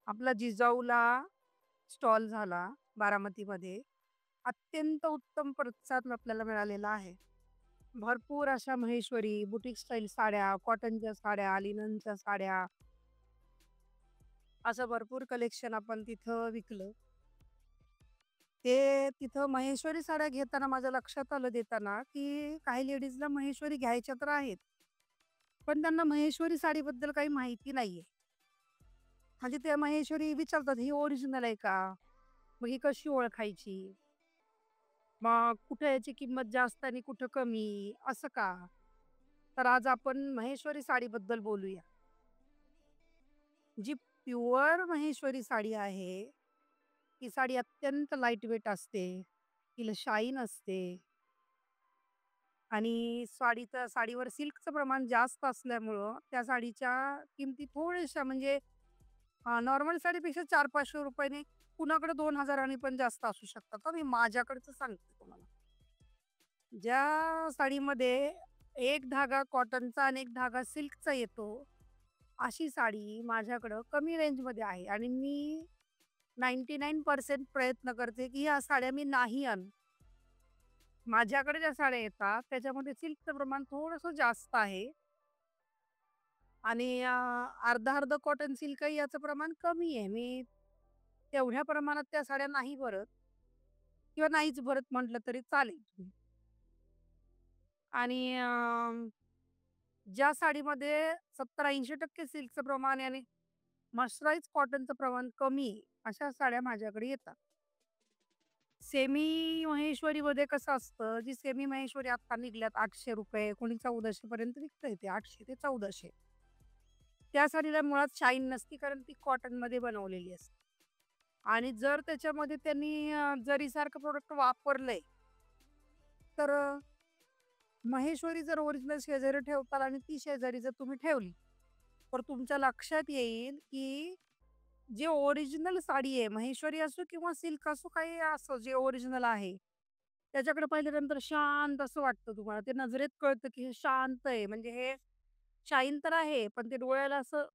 आपला जिजाऊला स्टॉल झाला बारामतीमध्ये. अत्यंत उत्तम प्रतिसाद आपल्याला मिळालेला आहे. भरपूर अशा महेश्वरी, बुटीक स्टाईल साड्या, कॉटनच्या साड्या, लिननच्या साड्या, असं भरपूर कलेक्शन आपण तिथं विकलं. ते तिथं महेश्वरी साड्या घेताना माझ्या लक्षात आलं देताना, की काही लेडीजला महेश्वरी घ्यायच्या तर आहेत, पण त्यांना महेश्वरी साडीबद्दल काही माहिती नाहीये. म्हणजे त्या महेश्वरी विचारतात, "ही ओरिजिनल आहे का? मग ही कशी ओळखायची? मग कुठे याची किंमत जास्त आणि कुठं कमी, असं का?" तर आज आपण महेश्वरी साडीबद्दल बोलूया. जी प्युअर महेश्वरी साडी आहे, ही साडी अत्यंत लाईटवेट असते. तिला शाईन असते आणि साडीवर सिल्कचं प्रमाण जास्त असल्यामुळं त्या साडीच्या किमती थोड्याशा म्हणजे नॉर्मल साडीपेक्षा ₹400-500 कुणाकडे 2,000 नी पण जास्त असू शकतात. तर मी माझ्याकडचं सांगते तुम्हाला. ज्या साडीमध्ये एक धागा कॉटनचा आणि एक धागा सिल्कचा येतो, अशी साडी माझ्याकडं कमी रेंजमध्ये आहे आणि मी 99% प्रयत्न करते, की ह्या साड्या मी नाही आणू. माझ्याकडे ज्या साड्या येतात, त्याच्यामध्ये सिल्कचं प्रमाण थोडंसं जास्त आहे आणि अर्धं-अर्धं कॉटन सिल्कही याचं प्रमाण कमी आहे. मी तेवढ्या प्रमाणात त्या साड्या नाही भरत किंवा नाहीच भरत म्हटलं तरी चालेल. आणि ज्या साडीमध्ये 70-80% सिल्कचं प्रमाण आहे आणि मर्सराइज कॉटनचं प्रमाण कमी आहे, अशा साड्या माझ्याकडे येतात. सेमी महेश्वरीमध्ये कसं असतं, जी सेमी महेश्वरी आता निघाल्यात ₹800 कोणी 1400 पर्यंत विकतंय ते 800 ते 1400. त्या साडीला मुळात शाईन नसती कारण ती कॉटनमध्ये बनवलेली असते. आणि जर त्याच्यामध्ये त्यांनी जरीसारखं प्रोडक्ट वापरलंय, तर महेश्वरी जर ओरिजिनल शेजारी ठेवताल आणि ती शेजारी जर तुम्ही ठेवली, तर तुमच्या लक्षात येईल, की जे ओरिजिनल साडी आहे, महेश्वरी असो किंवा सिल्क असो, काही असो जे ओरिजिनल आहे, त्याच्याकडे पाहिल्यानंतर शांत असं वाटतं तुम्हाला. ते नजरेत कळतं, की हे शांत आहे. म्हणजे हे शाईन तर आहे, पण ते डोळ्याला असं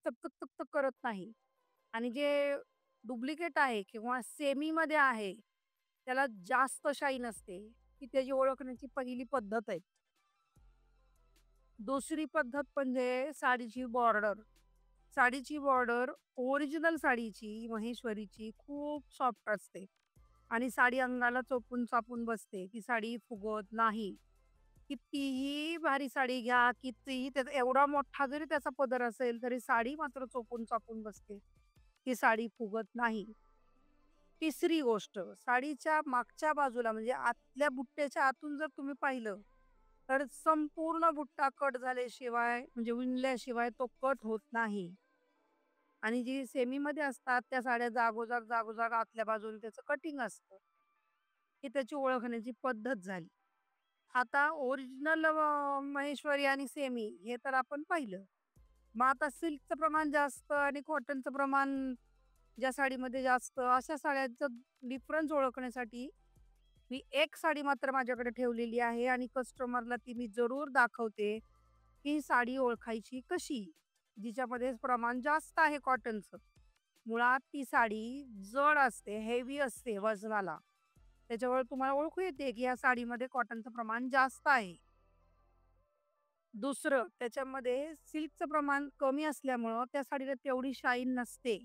चकचक, चकचक करत नाही. आणि जे डुप्लिकेट आहे किंवा सेमीमध्ये आहे, त्याला जास्त शाईन असते. ही त्याची ओळखण्याची पहिली पद्धत आहे. दुसरी पद्धत म्हणजे साडीची बॉर्डर. साडीची बॉर्डर ओरिजिनल साडीची, महेश्वरीची खूप सॉफ्ट असते आणि साडी अंगाला चोपून-चापून बसते. ती साडी फुगत नाही. कितीही भारी साडी घ्या, कितीही त्याचा एवढा मोठा जरी त्याचा पदर असेल, तरी साडी मात्र चोपून-चापून बसते. ती साडी फुगत नाही. तिसरी गोष्ट, साडीच्या मागच्या बाजूला म्हणजे आतल्या बुट्ट्याच्या आतून जर तुम्ही पाहिलं, तर संपूर्ण बुट्टा कट झाल्याशिवाय म्हणजे विणल्याशिवाय तो कट होत नाही. आणि जी सेमीमध्ये असतात त्या साड्या जागोजाग आतल्या बाजूने त्याचं कटिंग असतं. ही त्याची ओळखण्याची पद्धत झाली. आता ओरिजिनल महेश्वरी आणि सेमी हे तर आपण पाहिलं. मग आता सिल्कचं प्रमाण जास्त आणि कॉटनचं प्रमाण ज्या साडीमध्ये जास्त, अशा साड्यांचं डिफरन्स ओळखण्यासाठी मी एक साडी मात्र माझ्याकडे ठेवलेली आहे आणि कस्टमरला ती मी जरूर दाखवते, की ही साडी ओळखायची कशी? जिच्यामध्ये प्रमाण जास्त आहे कॉटनचं. मुळात ती साडी जड असते, हेवी असते वजनाला. त्याच्यावर तुम्हाला ओळखू येते, की या साडीमध्ये कॉटनचं प्रमाण जास्त आहे. दुसरं त्याच्यामध्ये सिल्कचं प्रमाण कमी असल्यामुळं त्या साडीला तेवढी शाईन नसते.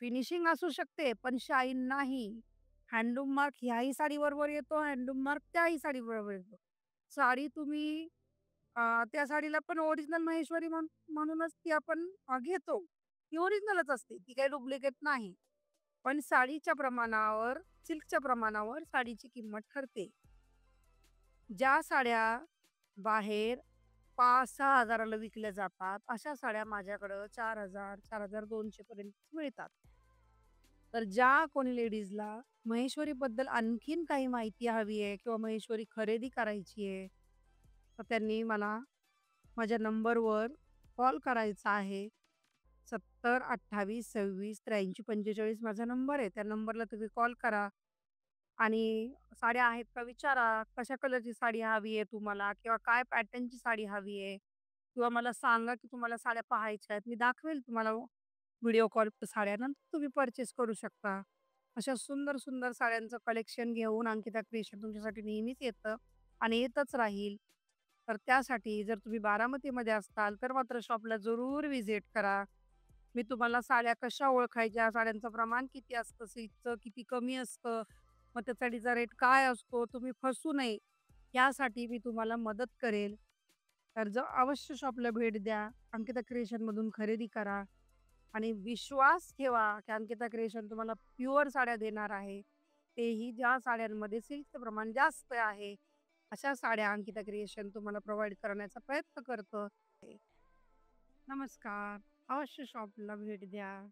फिनिशिंग असू शकते, पण शाईन नाही. हँडलूम मार्क ह्याही साडीबरोबर येतो, हँडलूम मार्क त्याही साडीबरोबर येतो. साडी तुम्ही त्या साडीला पण ओरिजिनल महेश्वरी म्हणूनच ती आपण घेतो. ती ओरिजिनलच असते. ती काही डुप्लिकेट नाही. पण साडीच्या प्रमाणावर, सिल्कच्या प्रमाणावर साडीची किंमत ठरते. ज्या साड्या बाहेर 5,000-6,000 ला विकल्या जातात, अशा साड्या माझ्याकडं 4,000, 4,200 पर्यंत मिळतात. तर ज्या कोणी लेडीजला महेश्वरीबद्दल आणखीन काही माहिती हवी आहे किंवा महेश्वरी खरेदी करायची आहे, तर त्यांनी मला माझ्या नंबरवर कॉल करायचा आहे. 70 28 26 83 45 माझा नंबर आहे. त्या नंबरला तुम्ही कॉल करा आणि साड्या आहेत का विचारा. कशा कलरची साडी हवी आहे तुम्हाला किंवा काय पॅटर्नची साडी हवी आहे किंवा मला सांगा की तुम्हाला साड्या पाहायच्या आहेत. मी दाखवेल तुम्हाला व्हिडिओ कॉल साड्यानंतर तुम्ही परचेस करू शकता. अशा सुंदर, सुंदर साड्यांचं कलेक्शन घेऊन अंकिता क्रिएशन तुमच्यासाठी नेहमीच येतं आणि येतच राहील. तर त्यासाठी जर तुम्ही बारामतीमध्ये असताल, तर मात्र शॉपला जरूर व्हिजिट करा. मी तुम्हाला साड्या कशा ओळखायच्या, साड्यांचं प्रमाण किती असतं, सिल्कचं किती कमी असतं, मग त्या साडीचा रेट काय असतो, तुम्ही फसू नये, यासाठी मी तुम्हाला मदत करेल. तर अवश्य शॉपला भेट द्या. अंकिता क्रिएशनमधून खरेदी करा आणि विश्वास ठेवा, की अंकिता क्रिएशन तुम्हाला प्युअर साड्या देणार आहे. तेही ज्या साड्यांमध्ये सिल्कचं प्रमाण जास्त आहे. अशा साड्या अंकिता क्रिएशन तुम्हाला प्रोव्हाईड करण्याचा प्रयत्न करतं. नमस्कार. अवश्य शॉपला भेट द्या.